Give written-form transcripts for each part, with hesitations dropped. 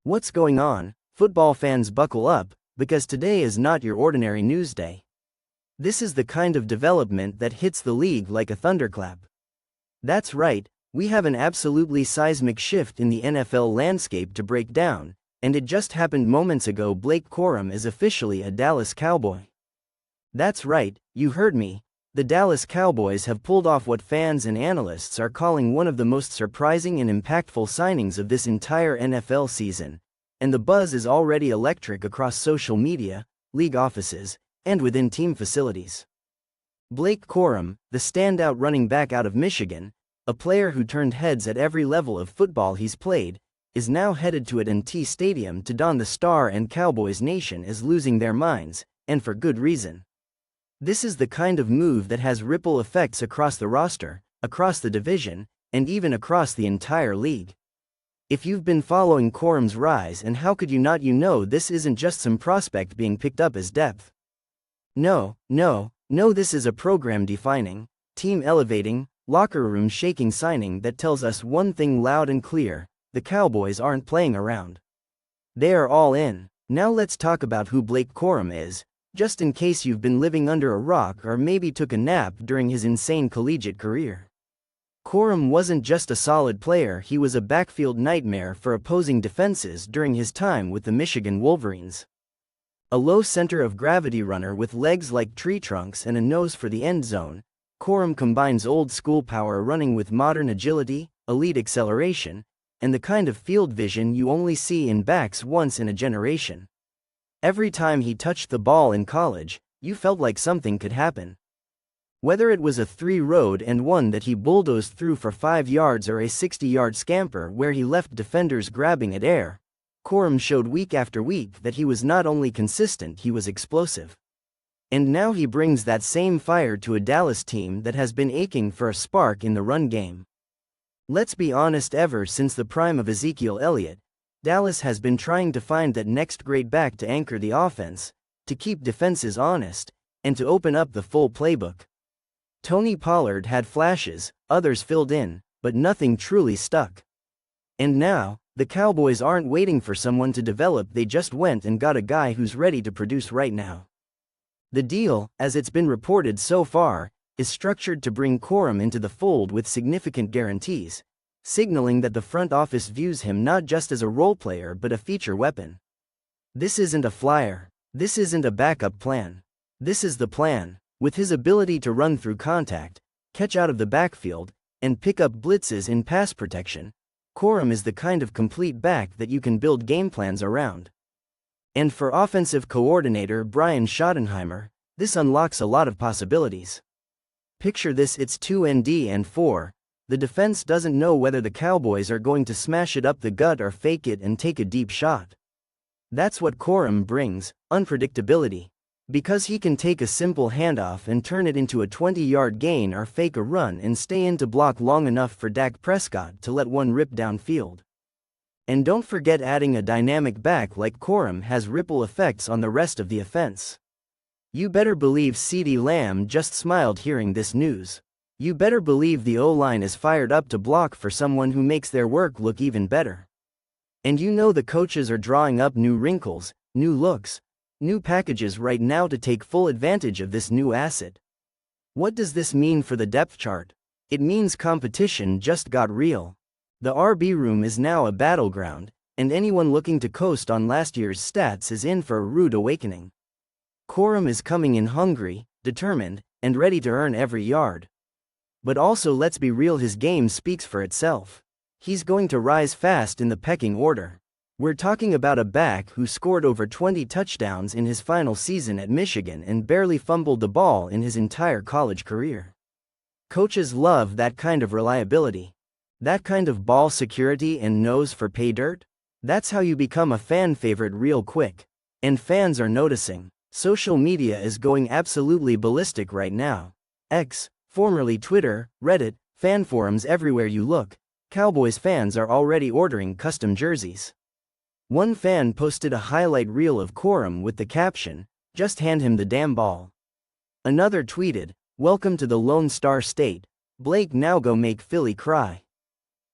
What's going on? Football fans, buckle up, because today is not your ordinary news day. This is the kind of development that hits the league like a thunderclap. That's right, we have an absolutely seismic shift in the NFL landscape to break down, and it just happened moments ago. Blake Corum is officially a Dallas Cowboy. That's right, you heard me. The Dallas Cowboys have pulled off what fans and analysts are calling one of the most surprising and impactful signings of this entire NFL season, and the buzz is already electric across social media, league offices, and within team facilities. Blake Corum, the standout running back out of Michigan, a player who turned heads at every level of football he's played, is now headed to AT&T Stadium to don the star, and Cowboys Nation is losing their minds, and for good reason. This is the kind of move that has ripple effects across the roster, across the division, and even across the entire league. If you've been following Corum's rise, and how could you not, you know this isn't just some prospect being picked up as depth. No, this is a program-defining, team-elevating, locker-room shaking signing that tells us one thing loud and clear: the Cowboys aren't playing around. They are all in. Now let's talk about who Blake Corum is, just in case you've been living under a rock or maybe took a nap during his insane collegiate career. Corum wasn't just a solid player, he was a backfield nightmare for opposing defenses during his time with the Michigan Wolverines. A low center of gravity runner with legs like tree trunks and a nose for the end zone, Corum combines old-school power running with modern agility, elite acceleration, and the kind of field vision you only see in backs once in a generation. Every time he touched the ball in college, you felt like something could happen. Whether it was a three-road and one that he bulldozed through for 5 yards or a 60-yard scamper where he left defenders grabbing at air, Corum showed week after week that he was not only consistent, he was explosive. And now he brings that same fire to a Dallas team that has been aching for a spark in the run game. Let's be honest, ever since the prime of Ezekiel Elliott, Dallas has been trying to find that next great back to anchor the offense, to keep defenses honest, and to open up the full playbook. Tony Pollard had flashes, others filled in, but nothing truly stuck. And now, the Cowboys aren't waiting for someone to develop, they just went and got a guy who's ready to produce right now. The deal, as it's been reported so far, is structured to bring Corum into the fold with significant guarantees, signaling that the front office views him not just as a role player but a feature weapon. This isn't a flyer. This isn't a backup plan. This is the plan. With his ability to run through contact, catch out of the backfield, and pick up blitzes in pass protection, Corum is the kind of complete back that you can build game plans around. And for offensive coordinator Brian Schottenheimer, this unlocks a lot of possibilities. Picture this: it's 2-and-4. The defense doesn't know whether the Cowboys are going to smash it up the gut or fake it and take a deep shot. That's what Corum brings: unpredictability. Because he can take a simple handoff and turn it into a 20-yard gain, or fake a run and stay in to block long enough for Dak Prescott to let one rip downfield. And don't forget, adding a dynamic back like Corum has ripple effects on the rest of the offense. You better believe CeeDee Lamb just smiled hearing this news. You better believe the O-line is fired up to block for someone who makes their work look even better. And you know the coaches are drawing up new wrinkles, new looks, new packages right now to take full advantage of this new asset. What does this mean for the depth chart? It means competition just got real. The RB room is now a battleground, and anyone looking to coast on last year's stats is in for a rude awakening. Corum is coming in hungry, determined, and ready to earn every yard. But also, let's be real, his game speaks for itself. He's going to rise fast in the pecking order. We're talking about a back who scored over 20 touchdowns in his final season at Michigan and barely fumbled the ball in his entire college career. Coaches love that kind of reliability. That kind of ball security and nose for pay dirt. That's how you become a fan favorite real quick. And fans are noticing. Social media is going absolutely ballistic right now. X, formerly Twitter, Reddit, fan forums, everywhere you look, Cowboys fans are already ordering custom jerseys. One fan posted a highlight reel of Corum with the caption, "Just hand him the damn ball." Another tweeted, "Welcome to the Lone Star State, Blake, now go make Philly cry."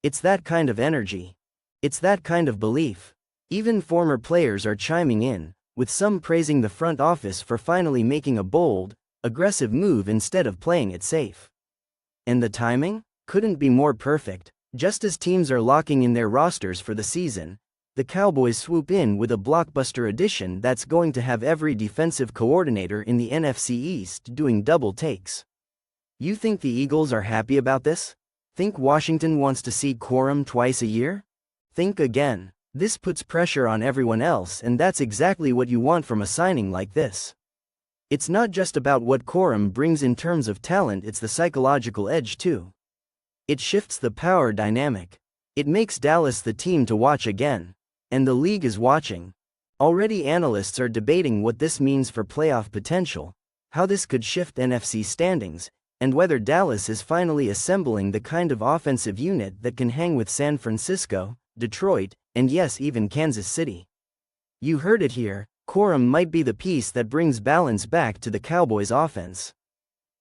It's that kind of energy. It's that kind of belief. Even former players are chiming in, with some praising the front office for finally making a bold, aggressive move instead of playing it safe. And the timing? Couldn't be more perfect. Just as teams are locking in their rosters for the season, the Cowboys swoop in with a blockbuster addition that's going to have every defensive coordinator in the NFC East doing double takes. You think the Eagles are happy about this? Think Washington wants to see Corum twice a year? Think again. This puts pressure on everyone else, and that's exactly what you want from a signing like this. It's not just about what Corum brings in terms of talent, it's the psychological edge too. It shifts the power dynamic. It makes Dallas the team to watch again. And the league is watching. Already analysts are debating what this means for playoff potential, how this could shift NFC standings, and whether Dallas is finally assembling the kind of offensive unit that can hang with San Francisco, Detroit, and yes, even Kansas City. You heard it here, Corum might be the piece that brings balance back to the Cowboys' offense.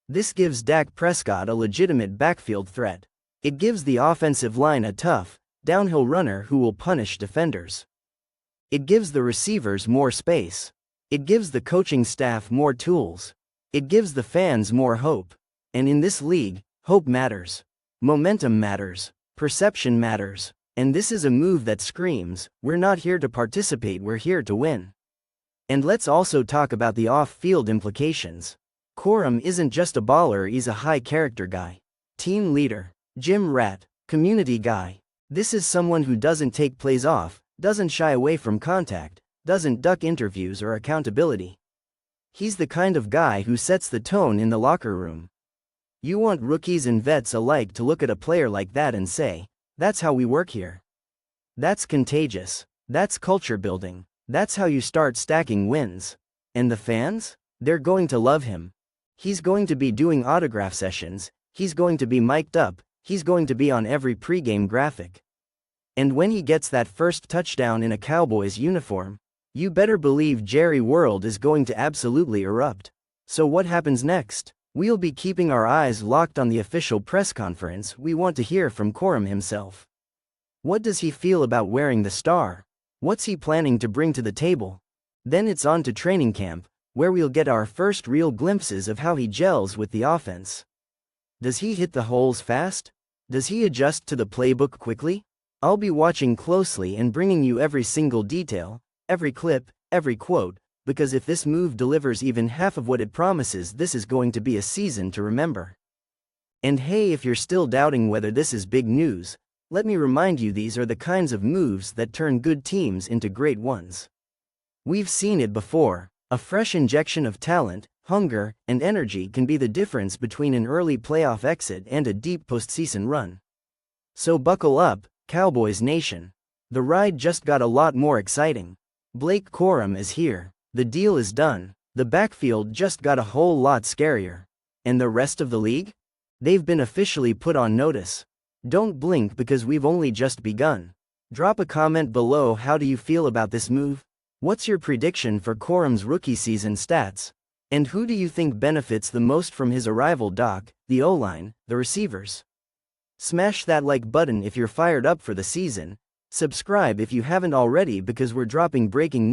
This gives Dak Prescott a legitimate backfield threat. It gives the offensive line a tough, downhill runner who will punish defenders. It gives the receivers more space. It gives the coaching staff more tools. It gives the fans more hope. And in this league, hope matters. Momentum matters. Perception matters. And this is a move that screams, we're not here to participate, we're here to win. And let's also talk about the off-field implications. Corum isn't just a baller, he's a high-character guy. Team leader. Gym rat. Community guy. This is someone who doesn't take plays off, doesn't shy away from contact, doesn't duck interviews or accountability. He's the kind of guy who sets the tone in the locker room. You want rookies and vets alike to look at a player like that and say, that's how we work here. That's contagious. That's culture building. That's how you start stacking wins. And the fans? They're going to love him. He's going to be doing autograph sessions, he's going to be mic'd up, he's going to be on every pregame graphic. And when he gets that first touchdown in a Cowboys uniform, you better believe Jerry World is going to absolutely erupt. So what happens next? We'll be keeping our eyes locked on the official press conference. We want to hear from Corum himself. What does he feel about wearing the star? What's he planning to bring to the table? Then it's on to training camp, where we'll get our first real glimpses of how he gels with the offense. Does he hit the holes fast? Does he adjust to the playbook quickly? I'll be watching closely and bringing you every single detail, every clip, every quote, because if this move delivers even half of what it promises, this is going to be a season to remember. And hey, if you're still doubting whether this is big news, let me remind you, these are the kinds of moves that turn good teams into great ones. We've seen it before. A fresh injection of talent, hunger, and energy can be the difference between an early playoff exit and a deep postseason run. So buckle up, Cowboys Nation. The ride just got a lot more exciting. Blake Corum is here. The deal is done. The backfield just got a whole lot scarier. And the rest of the league? They've been officially put on notice. Don't blink, because we've only just begun. Drop a comment below. How do you feel about this move? What's your prediction for Corum's rookie season stats? And who do you think benefits the most from his arrival? Doc, the O-line, the receivers? Smash that like button if you're fired up for the season. Subscribe if you haven't already, because we're dropping breaking news.